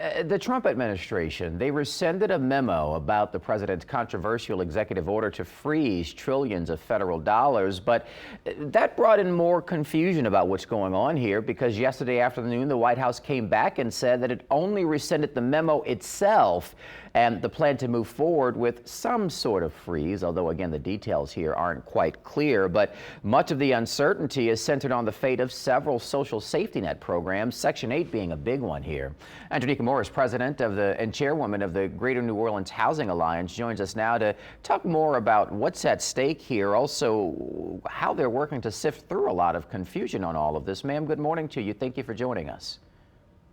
The Trump administration, they rescinded a memo about the president's controversial executive order to freeze trillions of federal dollars, but that brought in more confusion about what's going on here because yesterday afternoon, the White House came back and said that it only rescinded the memo itself and the plan to move forward with some sort of freeze, although again, the details here aren't quite clear. But much of the uncertainty is centered on the fate of several social safety net programs, Section 8 being a big one here. Andreancia Morris, president of and chairwoman of the Greater New Orleans Housing Alliance, joins us now to talk more about what's at stake here, also how they're working to sift through a lot of confusion on all of this. Ma'am, good morning to you. Thank you for joining us.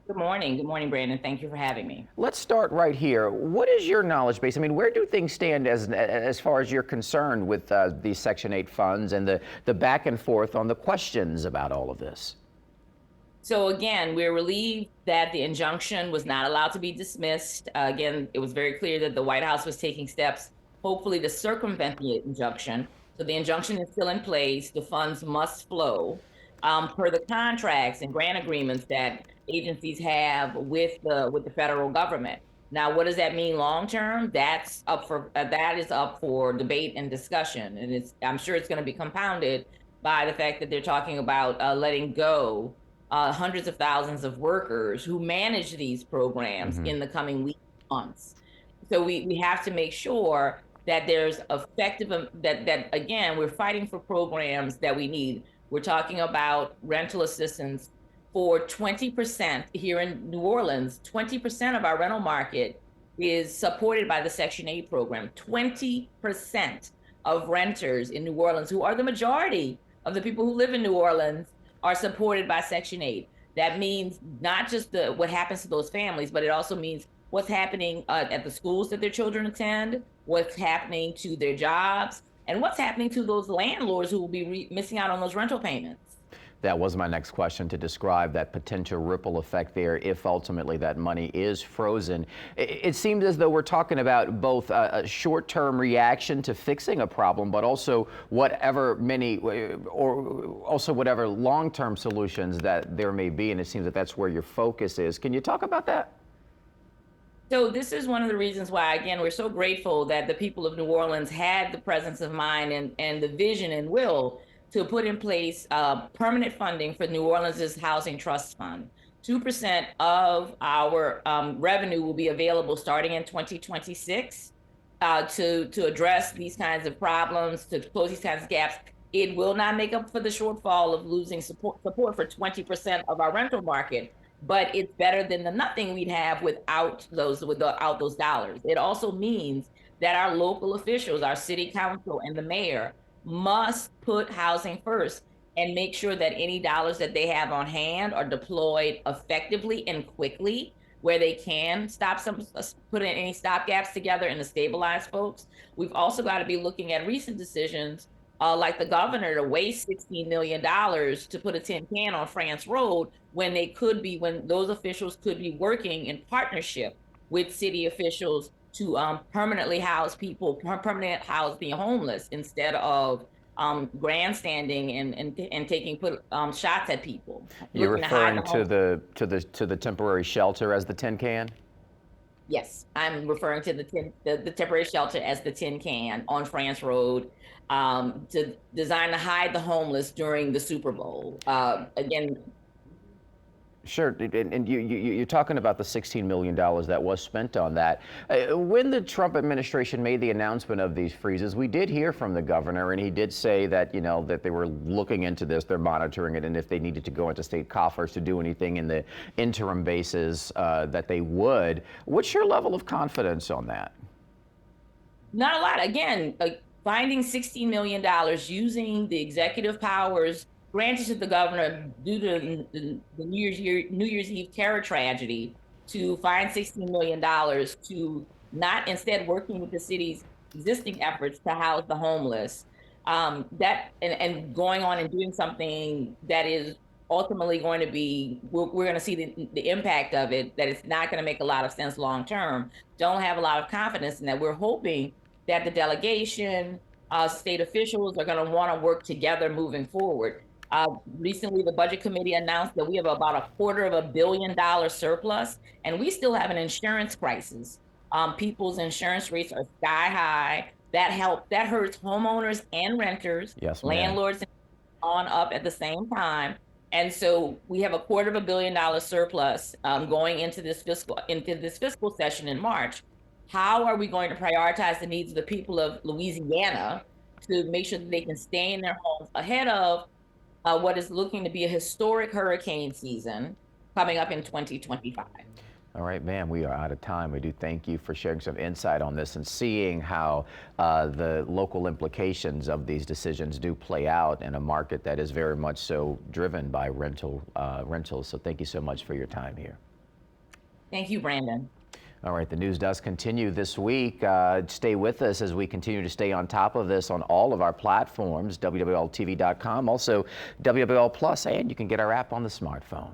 Good morning. Good morning, Brandon. Thank you for having me. Let's start right here. What is your knowledge base? I mean, where do things stand as far as you're concerned with these Section 8 funds and the back and forth on the questions about all of this? So again, we're relieved that the injunction was not allowed to be dismissed. Again, it was very clear that the White House was taking steps, hopefully, to circumvent the injunction. So the injunction is still in place. The funds must flow per the contracts and grant agreements that agencies have with the federal government. Now, what does that mean long term? That is up for debate and discussion, and I'm sure it's going to be compounded by the fact that they're talking about letting go hundreds of thousands of workers who manage these programs in the coming weeks, months. So we have to make sure that there's effective, that again, we're fighting for programs that we need. We're talking about rental assistance for 20% here in New Orleans. 20% of our rental market is supported by the Section 8 program. 20% of renters in New Orleans, who are the majority of the people who live in New Orleans, are supported by Section 8. That means not just what happens to those families, but it also means what's happening at the schools that their children attend, what's happening to their jobs, and what's happening to those landlords who will be missing out on those rental payments. That was my next question, to describe that potential ripple effect there if ultimately that money is frozen. It seems as though we're talking about both a short-term reaction to fixing a problem, but also whatever long-term solutions that there may be, and it seems that that's where your focus is. Can you talk about that? So this is one of the reasons why, again, we're so grateful that the people of New Orleans had the presence of mind and the vision and will to put in place permanent funding for New Orleans' Housing Trust Fund. 2% of our revenue will be available starting in 2026 to address these kinds of problems, to close these kinds of gaps. It will not make up for the shortfall of losing support for 20% of our rental market, but it's better than the nothing we'd have without those dollars. It also means that our local officials, our city council and the mayor, must put housing first and make sure that any dollars that they have on hand are deployed effectively and quickly, where they can put in any stopgaps together and to stabilize folks. We've also got to be looking at recent decisions like the governor to waste $16 million to put a tin can on France Road when those officials could be working in partnership with city officials to permanently house people, house the homeless, instead of grandstanding and taking shots at people. You're referring to the temporary shelter as the tin can? Yes, I'm referring to the temporary shelter as the tin can on France Road, designed to hide the homeless during the Super Bowl. Again. Sure, and you're talking about the $16 million that was spent on that. When the Trump administration made the announcement of these freezes, we did hear from the governor, and he did say that, that they were looking into this, they're monitoring it, and if they needed to go into state coffers to do anything in the interim basis, that they would. What's your level of confidence on that? Not a lot. Again, finding $16 million using the executive powers granted to the governor due to the New Year's Eve terror tragedy to find $16 million to not instead working with the city's existing efforts to house the homeless, and going on and doing something that is ultimately going to be, we're going to see the impact of it, that it's not going to make a lot of sense long term. Don't have a lot of confidence in that. We're hoping that the delegation, state officials are going to want to work together moving forward. Recently, the Budget Committee announced that we have about $250 million surplus, and we still have an insurance crisis. People's insurance rates are sky high. That hurts homeowners and renters, Yes, ma'am. landlords on up at the same time. And so we have $250 million surplus going into this fiscal session in March. How are we going to prioritize the needs of the people of Louisiana to make sure that they can stay in their homes ahead of what is looking to be a historic hurricane season coming up in 2025? All right, ma'am, we are out of time. We do thank you for sharing some insight on this and seeing how the local implications of these decisions do play out in a market that is very much so driven by rentals. So thank you so much for your time here. Thank you, Brandon. All right, the news does continue this week. Stay with us as we continue to stay on top of this on all of our platforms, WWLTV.com, also WWL Plus, and you can get our app on the smartphone.